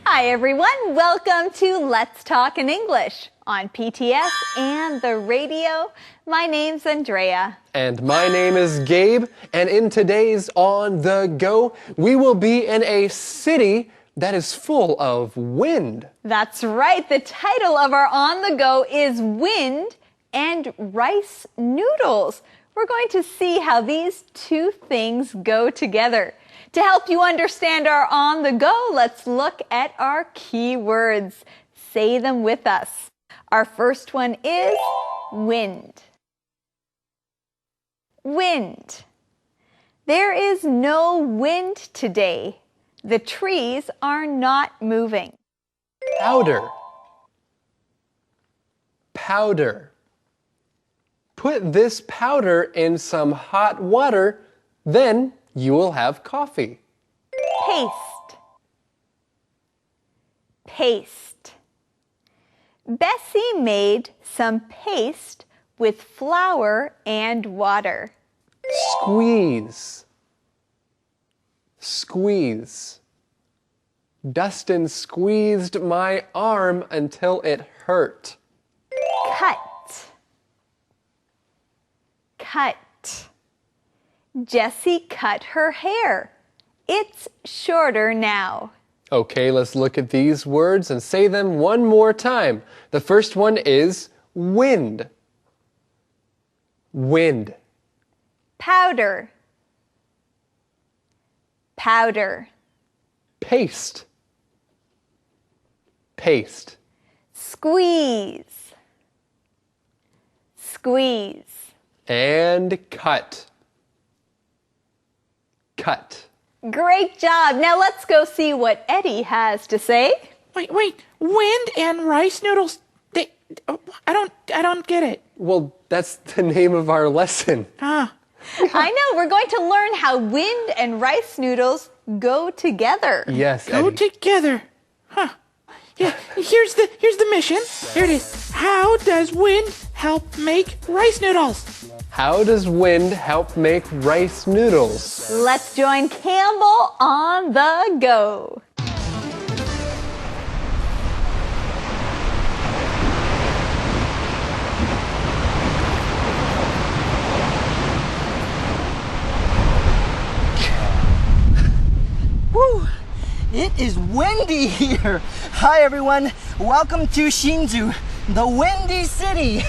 Hi everyone, welcome to Let's Talk in English on PTS and the radio. My name's Andrea. And my name is Gabe, and in today's On the Go, we will be in a city that is full of wind. That's right, the title of our On the Go is Wind and Rice Noodles. We're going to see how these two things go together. To help you understand our On the Go, let's look at our key words. Say them with us. Our first one is wind. Wind. There is no wind today. The trees are not moving. Powder. Powder. Put this powder in some hot water, then you will have coffee. Paste. Paste. Bessie made some paste with flour and water. Squeeze. Squeeze. Dustin squeezed my arm until it hurt. Cut. Cut. Jessie cut her hair. It's shorter now. Okay, let's look at these words and say them one more time. The first one is wind. Wind. Powder. Powder. Paste. Paste. Squeeze. Squeeze. And cut. Cut. Great job. Now let's go see what Eddie has to say. Wait. Wind and rice noodles. I don't get it. Well, that's the name of our lesson. Ah. I know. We're going to learn how wind and rice noodles go together. Yes, Go Eddie. together. Huh. Yeah, here's the mission. Here it is. How does wind help make rice noodles? How does wind help make rice noodles? Let's join Campbell on the go. Woo! It is windy here. Hi everyone, welcome to Shinju, the windy city.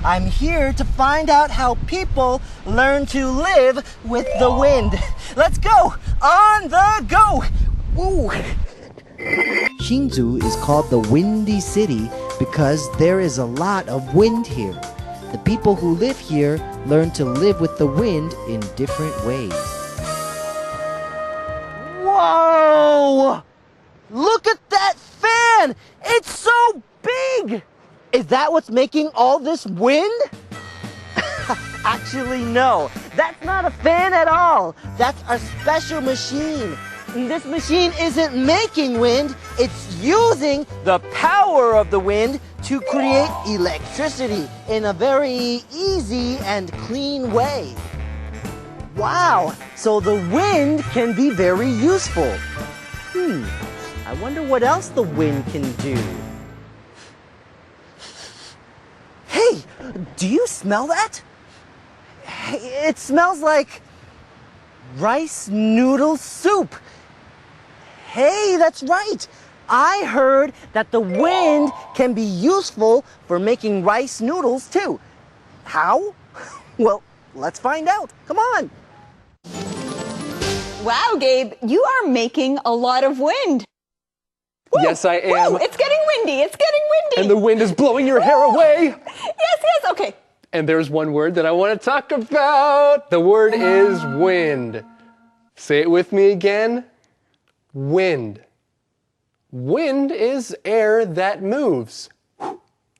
I'm here to find out how people learn to live with the wind. Let's go! On the go! Woo! Shinju is called the Windy City because there is a lot of wind here. The people who live here learn to live with the wind in different ways. Whoa! Look at that fan! It's so big! Is that what's making all this wind? Actually, no. That's not a fan at all. That's a special machine. This machine isn't making wind. It's using the power of the wind to create electricity in a very easy and clean way. Wow, so the wind can be very useful. I wonder what else the wind can do. Hey, do you smell that? It smells like rice noodle soup. Hey, that's right. I heard that the wind can be useful for making rice noodles too. How? Well, let's find out. Come on. Wow, Gabe, you are making a lot of wind. Woo, Yes, I am. Woo, it's getting windy. It's getting windy. And the wind is blowing your hair away. Yes, okay. And there's one word that I want to talk about. The word is wind. Say it with me again. Wind. Wind is air that moves.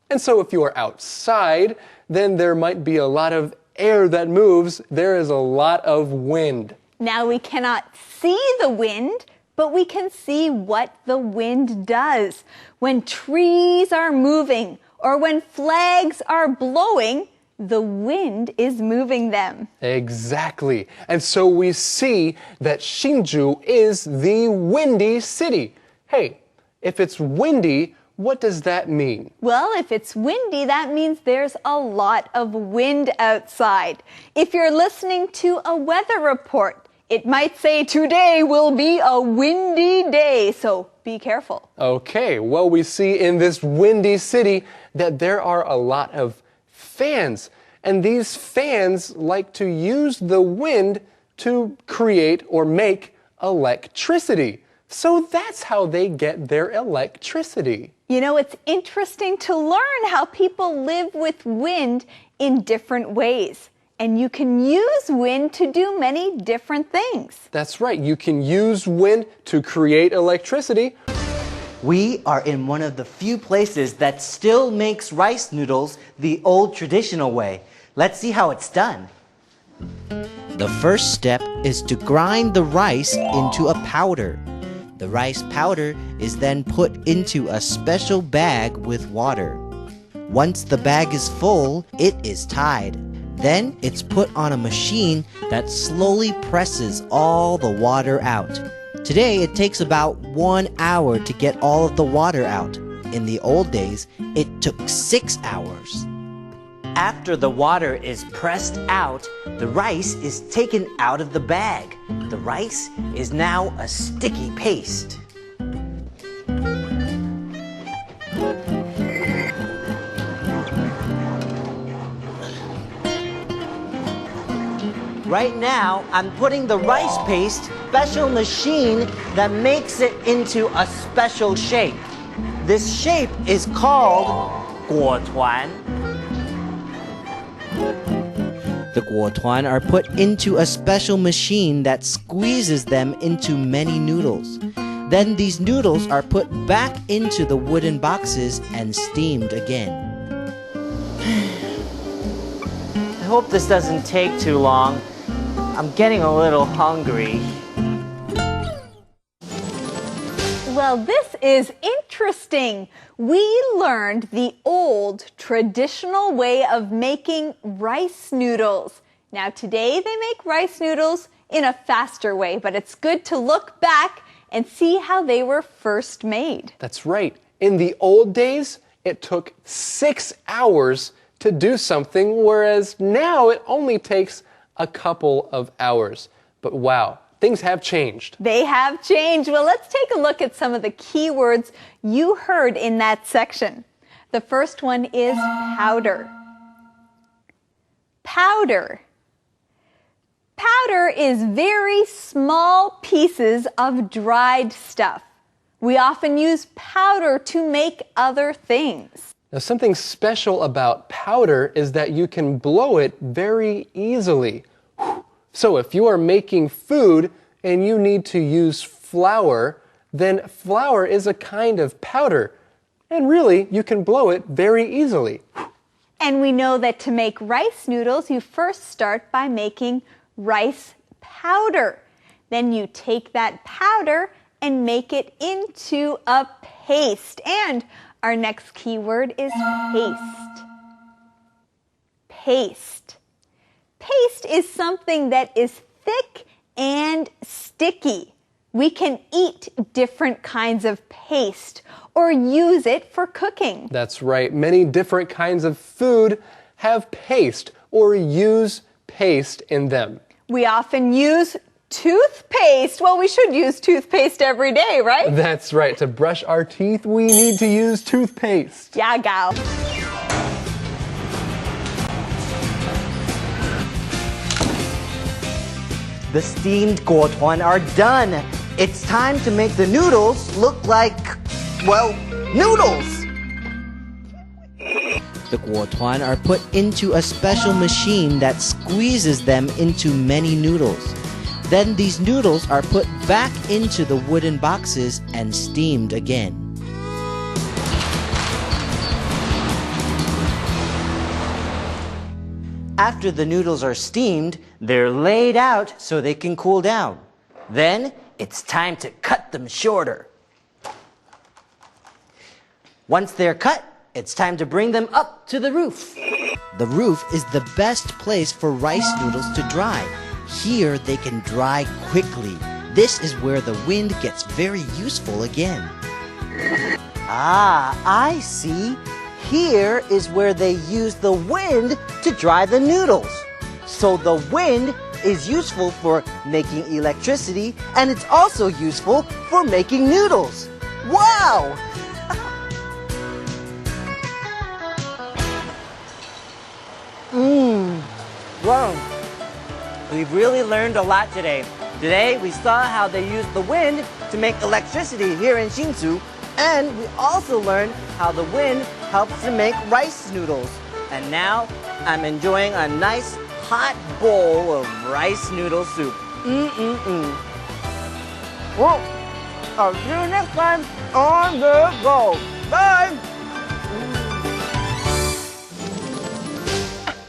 And so if you are outside, then there might be a lot of air that moves. There is a lot of wind. Now we cannot see the wind, but we can see what the wind does. When trees are moving or when flags are blowing, the wind is moving them. Exactly. And so we see that Shinju is the windy city. Hey, If it's windy, what does that mean? Well, if it's windy, that means there's a lot of wind outside. If you're listening to a weather report, it might say today will be a windy day, so be careful. Okay, well, we see in this windy city that there are a lot of fans. And these fans like to use the wind to create or make electricity. So that's how they get their electricity. You know, it's interesting to learn how people live with wind in different ways. And you can use wind to do many different things. That's right. You can use wind to create electricity. We are in one of the few places that still makes rice noodles the old traditional way. Let's see how it's done. The first step is to grind the rice into a powder. The rice powder is then put into a special bag with water. Once the bag is full, it is tied. Then it's put on a machine that slowly presses all the water out. Today, it takes about 1 hour to get all of the water out. In the old days, it took 6 hours. After the water is pressed out, the rice is taken out of the bag. The rice is now a sticky paste. Right now, I'm putting the rice paste in a special machine that makes it into a special shape. This shape is called 果团. The guotuan are put into a special machine that squeezes them into many noodles. Then these noodles are put back into the wooden boxes and steamed again. I hope this doesn't take too long. I'm getting a little hungry. Well, this is interesting. We learned the old traditional way of making rice noodles. Now today they make rice noodles in a faster way, but it's good to look back and see how they were first made. That's right. In the old days, it took 6 hours to do something, whereas now it only takes a couple of hours. But wow, things have changed. They have changed. Well, let's take a look at some of the key words you heard in that section. The first one is powder. Powder. Powder is very small pieces of dried stuff. We often use powder to make other things. Now, something special about powder is that you can blow it very easily. So if you are making food and you need to use flour, then flour is a kind of powder. And really, you can blow it very easily. And we know that to make rice noodles, you first start by making rice powder. Then you take that powder and make it into a paste. And our next key word is paste. Paste. Paste is something that is thick and sticky. We can eat different kinds of paste or use it for cooking. That's right. Many different kinds of food have paste or use paste in them. We often use toothpaste. Well, we should use toothpaste every day, right? That's right. To brush our teeth, we need to use toothpaste. Yeah, gal. The steamed 果团 are done. It's time to make the noodles look like, well, noodles. The guotuan are put into a special machine that squeezes them into many noodles. Then these noodles are put back into the wooden boxes and steamed again. After the noodles are steamed, they're laid out so they can cool down. Then it's time to cut them shorter. Once they're cut, it's time to bring them up to the roof. The roof is the best place for rice noodles to dry. Here they can dry quickly. This is where the wind gets very useful again. Ah, I see. Here is where they use the wind to dry the noodles. So the wind is useful for making electricity, and it's also useful for making noodles. Wow! Wow. We've really learned a lot today. Today, we saw how they use the wind to make electricity here in Hsinchu, and we also learned how the wind helps to make rice noodles. And now, I'm enjoying a nice hot bowl of rice noodle soup. Well, I'll see you next time on the go. Bye!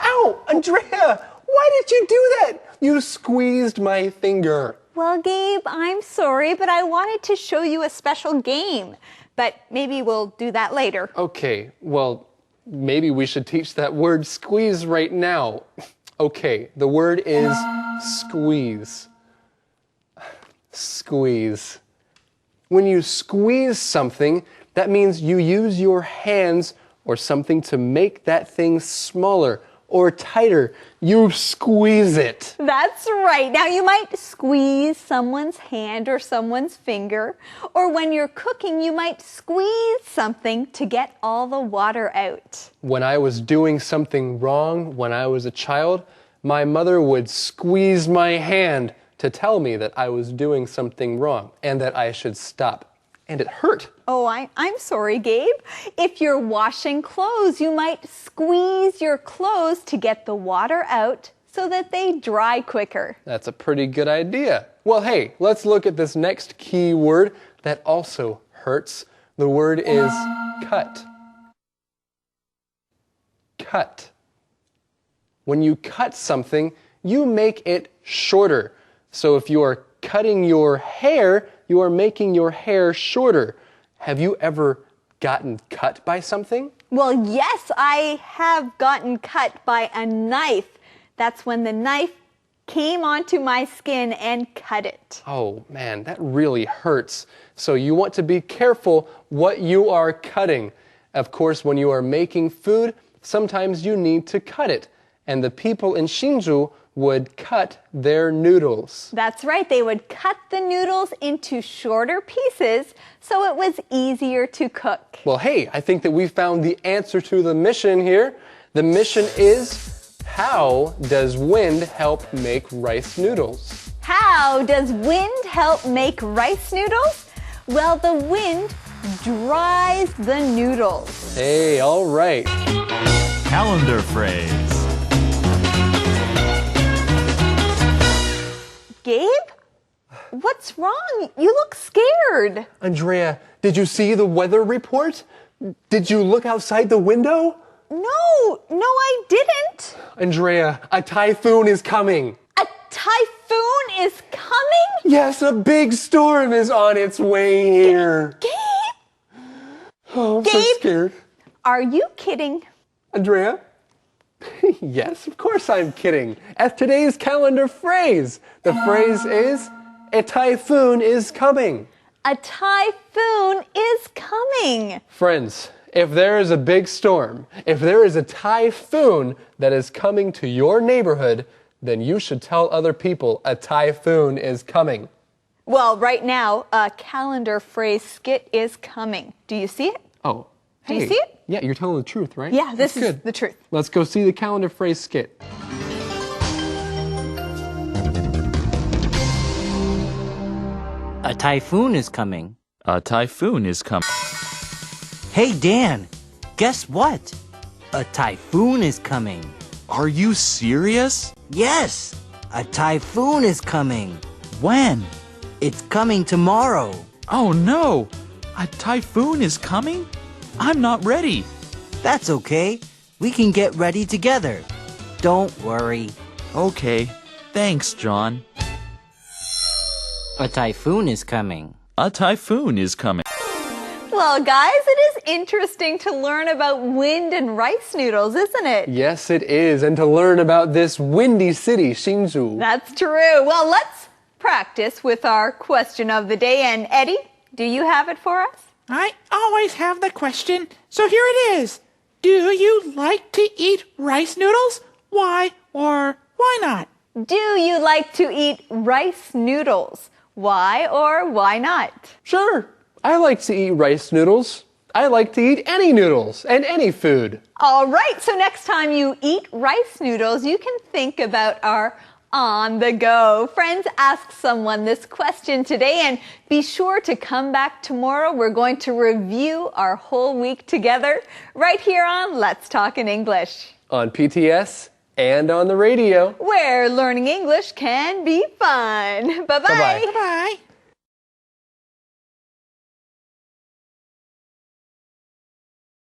Ow, Andrea, why did you do that? You squeezed my finger. Well, Gabe, I'm sorry, but I wanted to show you a special game. But maybe we'll do that later. Okay, well, maybe we should teach that word squeeze right now. Okay, the word is squeeze. Squeeze. When you squeeze something, that means you use your hands or something to make that thing smaller or tighter. You squeeze it. That's right. Now you might squeeze someone's hand or someone's finger, or when you're cooking, you might squeeze something to get all the water out. When I was doing something wrong when I was a child, my mother would squeeze my hand to tell me that I was doing something wrong and that I should stop. And it hurt. Oh, I'm sorry, Gabe. If you're washing clothes, you might squeeze your clothes to get the water out so that they dry quicker. That's a pretty good idea. Well, hey, let's look at this next key word that also hurts. The word is cut. Cut. When you cut something, you make it shorter. So if you are cutting your hair, you are making your hair shorter. Have you ever gotten cut by something? Well, yes, I have gotten cut by a knife. That's when the knife came onto my skin and cut it. Oh man, that really hurts. So you want to be careful what you are cutting. Of course, when you are making food, sometimes you need to cut it. And the people in Hsinchu would cut their noodles. That's right, they would cut the noodles into shorter pieces so it was easier to cook. Well, hey, I think that we found the answer to the mission here. The mission is, how does wind help make rice noodles? How does wind help make rice noodles? Well, the wind dries the noodles. Hey, all right. Calendar phrase. Gabe? What's wrong? You look scared. Andrea, did you see the weather report? Did you look outside the window? No, I didn't. Andrea, a typhoon is coming. A typhoon is coming? Yes, a big storm is on its way here. Gabe? Oh, I'm so Gabe? scared. Are you kidding? Andrea? Yes, of course I'm kidding. As today's calendar phrase, the phrase is, a typhoon is coming. A typhoon is coming. Friends, if there is a big storm, if there is a typhoon that is coming to your neighborhood, then you should tell other people a typhoon is coming. Well, right now, a calendar phrase skit is coming. Do you see it? Oh, Do you hey. see it? Yeah, you're telling the truth, right? Yeah, this That's is good. the truth. Let's go see the calendar phrase skit. A typhoon is coming. A typhoon is coming. Hey, Dan, guess what? A typhoon is coming. Are you serious? Yes, a typhoon is coming. When? It's coming tomorrow. Oh no! A typhoon is coming? I'm not ready. That's okay. We can get ready together. Don't worry. Okay. Thanks, John. A typhoon is coming. A typhoon is coming. Well, guys, it is interesting to learn about wind and rice noodles, isn't it? Yes, it is. And to learn about this windy city, Hsinchu. That's true. Well, let's practice with our question of the day. And Eddie, do you have it for us? I always have the question, so here it is. Do you like to eat rice noodles? Why or why not? Do you like to eat rice noodles? Why or why not? Sure, I like to eat rice noodles. I like to eat any noodles and any food. All right, so next time you eat rice noodles, you can think about our on the go. Friends, ask someone this question today and be sure to come back tomorrow. We're going to review our whole week together right here on Let's Talk in English. On PTS and on the radio. Where learning English can be fun. Bye-bye. Bye-bye. Bye-bye.